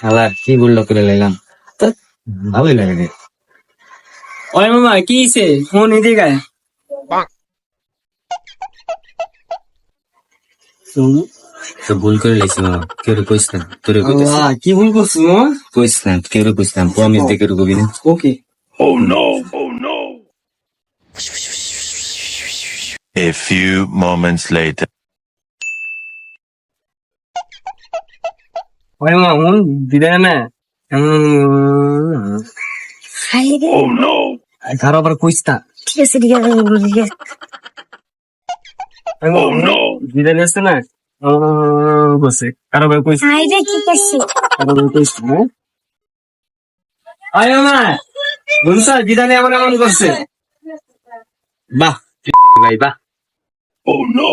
আলা কি বললো করে লাইলাম তো ভালোই লাগে রে। ওই মামা কি হইছে ফোন এদিকে আয়। তো ভুল করে লাইছি মামা, কেউ কইস না, তোরে কইতাছি। আল্লাহ কি ভুল করছিস মামা? কইস না, কেউ কইস না, প্রমিস দিয়ে কেউ কবি না। ওকে। A few moments later. ওই মামা ফোন দিলে না কারো আবার কইস না। ঠিক আছে ঠিক আছে দিলে আসছে না বসে কারো আবার কইস হাই রে ঠিক আছে কারো আবার কইস না। আয় মামা বলছা দিদানে এমন এমন করছে। বাহ ভাই বাহ। Oh no!